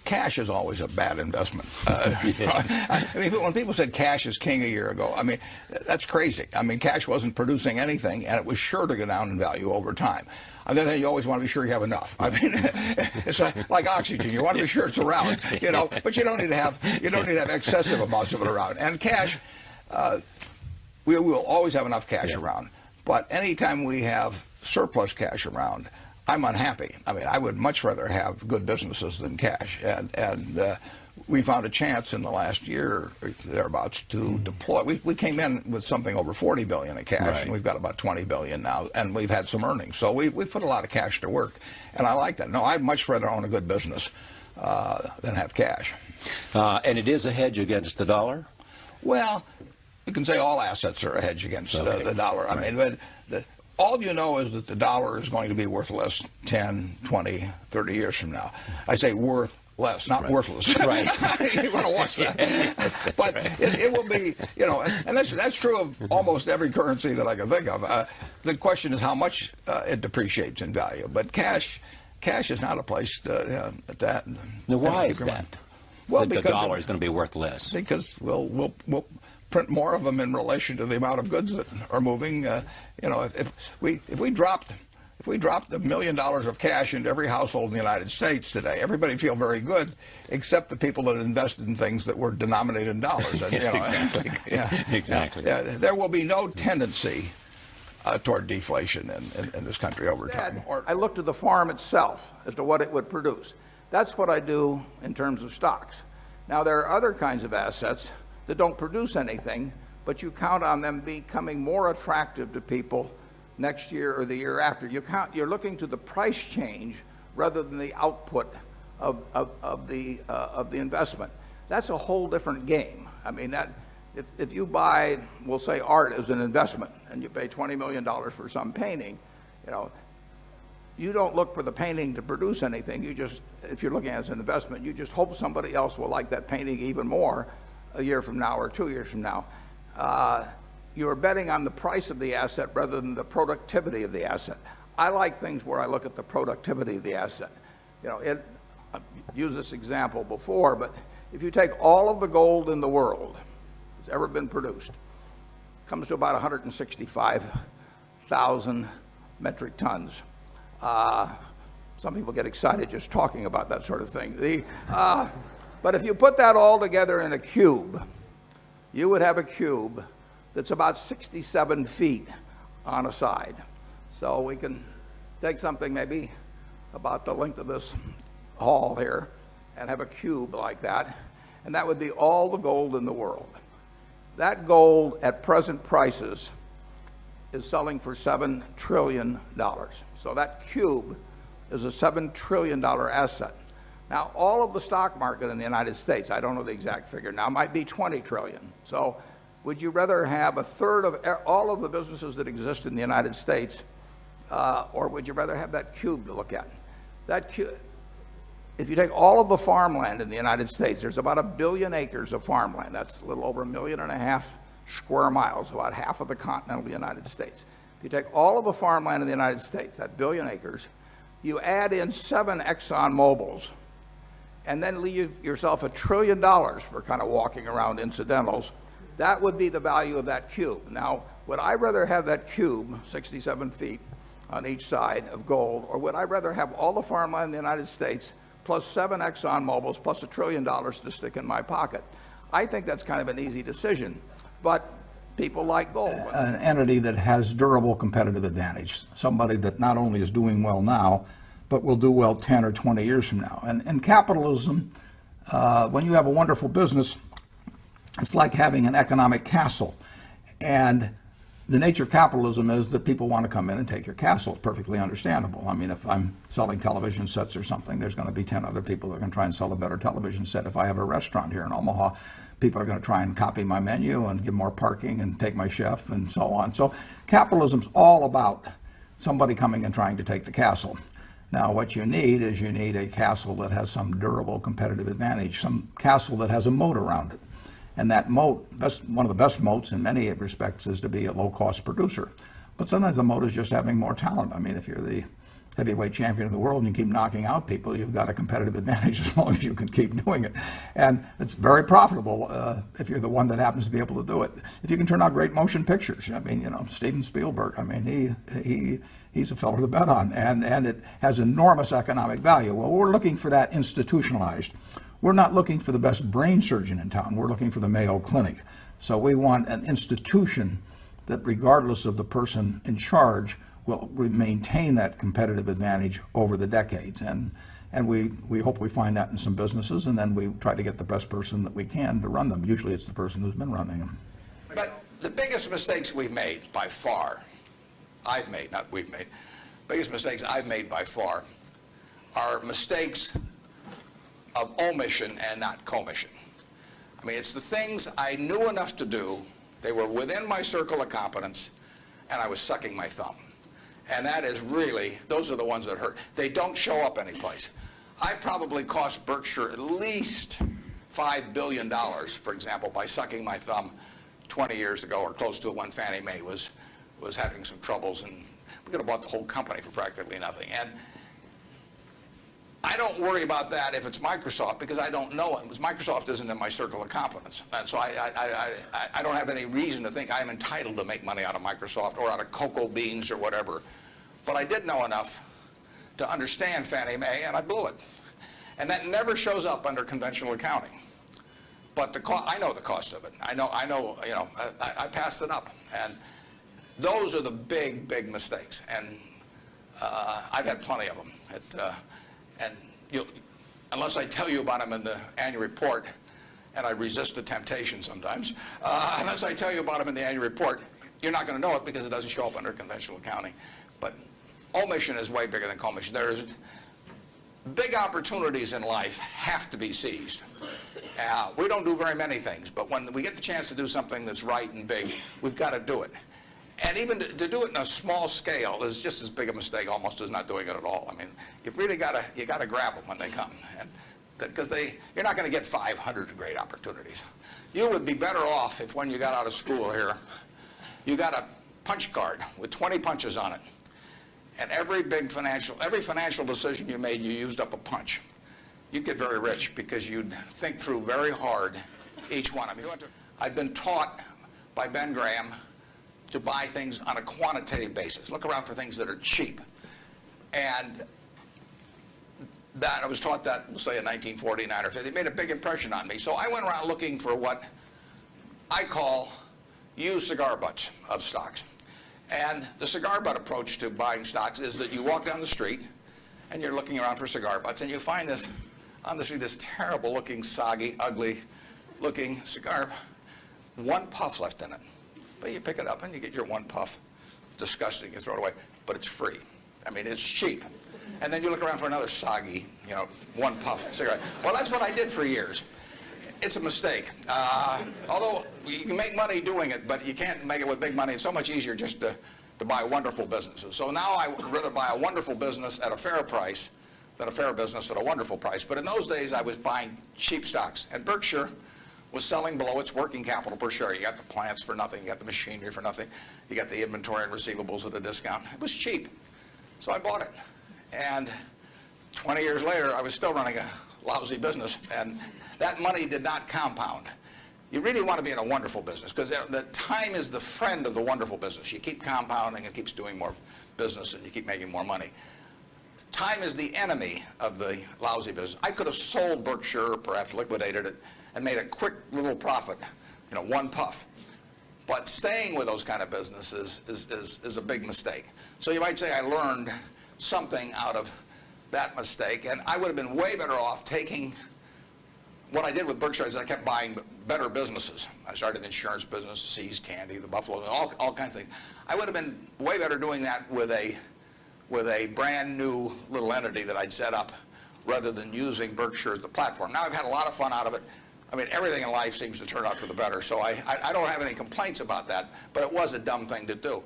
cash is always a bad investment. I mean, when people said cash is king a year ago, I mean, that's crazy. I mean, cash wasn't producing anything, and it was sure to go down in value over time. And then you always want to be sure you have enough. I mean, it's like oxygen. You want to be sure it's around, you know, but you don't need to have excessive amounts of it around. And cash, we will always have enough cash around. But anytime we have surplus cash around, I'm unhappy. I mean, I would much rather have good businesses than cash. And we found a chance in the last year or thereabouts to deploy. We came in with something over $40 billion in cash, and we've got about $20 billion now, and we've had some earnings. So we put a lot of cash to work, and I like that. No, I'd much rather own a good business than have cash. And it is a hedge against the dollar? Well, you can say all assets are a hedge against the dollar. I mean, but all you know is that the dollar is going to be worth less 10, 20, 30 years from now. I say worth less, not worthless. Right. You want to watch that. But it will be, you know, and that's true of almost every currency that I can think of. The question is how much it depreciates in value. But cash is not a place that. Now, why is that? Well, because the dollar is going to be worth less. Because we'll print more of them in relation to the amount of goods that are moving. You know, if we dropped $1 million of cash into every household in the United States today, everybody would feel very good, except the people that invested in things that were denominated in dollars. And, you know, Exactly. There will be no tendency toward deflation in this country over time. I look to the farm itself as to what it would produce. That's what I do in terms of stocks. Now, there are other kinds of assets that don't produce anything, but you count on them becoming more attractive to people next year or the year after. You're looking to the price change rather than the output of the investment. That's a whole different game. I mean, that if you buy, we'll say, art as an investment, and you pay $20 million for some painting, you know, you don't look for the painting to produce anything. You just, if you're looking at it as an investment, you just hope somebody else will like that painting even more a year from now or 2 years from now. You're betting on the price of the asset rather than the productivity of the asset. I like things where I look at the productivity of the asset. You know, I've used this example before, but if you take all of the gold in the world that's ever been produced, it comes to about 165,000 metric tons. Some people get excited just talking about that sort of thing. But if you put that all together in a cube, you would have a cube that's about 67 feet on a side. So we can take something maybe about the length of this hall here and have a cube like that, and that would be all the gold in the world. That gold at present prices is selling for $7 trillion. So that cube is a $7 trillion asset. Now, all of the stock market in the United States, I don't know the exact figure now, might be 20 trillion. So would you rather have a third of all of the businesses that exist in the United States, or would you rather have that cube to look at? That cube, if you take all of the farmland in the United States, there's about 1 billion acres of farmland. That's a little over 1.5 million square miles, about half of the continental United States. If you take all of the farmland in the United States, that 1 billion acres, you add in 7 Exxon Mobils, and then leave yourself $1 trillion for kind of walking around incidentals, that would be the value of that cube. Now, would I rather have that cube, 67 feet on each side of gold, or would I rather have all the farmland in the United States plus 7 Exxon Mobils plus $1 trillion to stick in my pocket? I think that's kind of an easy decision, but people like gold. An entity that has durable competitive advantage, somebody that not only is doing well now, but will do well 10 or 20 years from now. And capitalism, when you have a wonderful business, it's like having an economic castle. And the nature of capitalism is that people want to come in and take your castle. It's perfectly understandable. I mean, if I'm selling television sets or something, there's going to be 10 other people that are going to try and sell a better television set. If I have a restaurant here in Omaha, people are going to try and copy my menu and give more parking and take my chef and so on. So capitalism's all about somebody coming and trying to take the castle. Now, what you need is you need a castle that has some durable competitive advantage, some castle that has a moat around it. And that moat, one of the best moats in many respects, is to be a low-cost producer. But sometimes the moat is just having more talent. I mean, if you're the heavyweight champion of the world and you keep knocking out people, you've got a competitive advantage as long as you can keep doing it. And it's very profitable if you're the one that happens to be able to do it. If you can turn out great motion pictures, I mean, Steven Spielberg, I mean, he's a fellow to bet on, and it has enormous economic value. Well, we're looking for that institutionalized. We're not looking for the best brain surgeon in town. We're looking for the Mayo Clinic. So we want an institution that, regardless of the person in charge, will maintain that competitive advantage over the decades. And we hope we find that in some businesses, and then we try to get the best person that we can to run them. Usually it's the person who's been running them. But the biggest mistakes we've made by far, I've made, not we've made, biggest mistakes I've made by far are mistakes of omission and not commission. I mean, it's the things I knew enough to do, they were within my circle of competence, and I was sucking my thumb. And that is really, those are the ones that hurt. They don't show up anyplace. I probably cost Berkshire at least $5 billion, for example, by sucking my thumb 20 years ago or close to it when Fannie Mae was having some troubles, and we could have bought the whole company for practically nothing. And I don't worry about that if it's Microsoft, because I don't know it. Because Microsoft isn't in my circle of competence. And so I don't have any reason to think I'm entitled to make money out of Microsoft or out of cocoa beans or whatever. But I did know enough to understand Fannie Mae, and I blew it. And that never shows up under conventional accounting. But I know the cost of it. I know, I passed it up. And those are the big, big mistakes. And I've had plenty of them. And unless I tell you about them in the annual report, and I resist the temptation sometimes, unless I tell you about them in the annual report, you're not going to know it because it doesn't show up under conventional accounting. But omission is way bigger than commission. There's big opportunities in life have to be seized. We don't do very many things, but when we get the chance to do something that's right and big, we've got to do it. And even to do it in a small scale is just as big a mistake almost as not doing it at all. I mean, you've really got to grab them when they come, because you're not going to get 500 great opportunities. You would be better off if when you got out of school here, you got a punch card with 20 punches on it, and every financial decision you made, you used up a punch. You'd get very rich because you'd think through very hard each one. I mean, I've been taught by Ben Graham to buy things on a quantitative basis. Look around for things that are cheap. And that I was taught that, we'll say in 1949 or 50. It made a big impression on me. So I went around looking for what I call used cigar butts of stocks. And the cigar butt approach to buying stocks is that you walk down the street and you're looking around for cigar butts, and you find this on the street, this terrible looking, soggy, ugly looking cigar, one puff left in it. But you pick it up and you get your one puff. Disgusting, you throw it away, but it's free. I mean, it's cheap. And then you look around for another soggy, one puff cigarette. Well, that's what I did for years. It's a mistake. Although you can make money doing it, but you can't make it with big money. It's so much easier just to buy wonderful businesses. So now I would rather buy a wonderful business at a fair price than a fair business at a wonderful price. But in those days, I was buying cheap stocks. And Berkshire was selling below its working capital per share. You got the plants for nothing, you got the machinery for nothing, you got the inventory and receivables at a discount. It was cheap. So I bought it. And 20 years later, I was still running a lousy business, and that money did not compound. You really want to be in a wonderful business, because the time is the friend of the wonderful business. You keep compounding, it keeps doing more business, and you keep making more money. Time is the enemy of the lousy business. I could have sold Berkshire, perhaps liquidated it, and made a quick little profit, one puff. But staying with those kind of businesses is a big mistake. So you might say I learned something out of that mistake, and I would have been way better off taking what I did with Berkshire is I kept buying better businesses. I started an insurance business, See's Candy, the Buffalo, all kinds of things. I would have been way better doing that with a brand new little entity that I'd set up rather than using Berkshire as the platform. Now I've had a lot of fun out of it. I mean, everything in life seems to turn out for the better, so I don't have any complaints about that, but it was a dumb thing to do.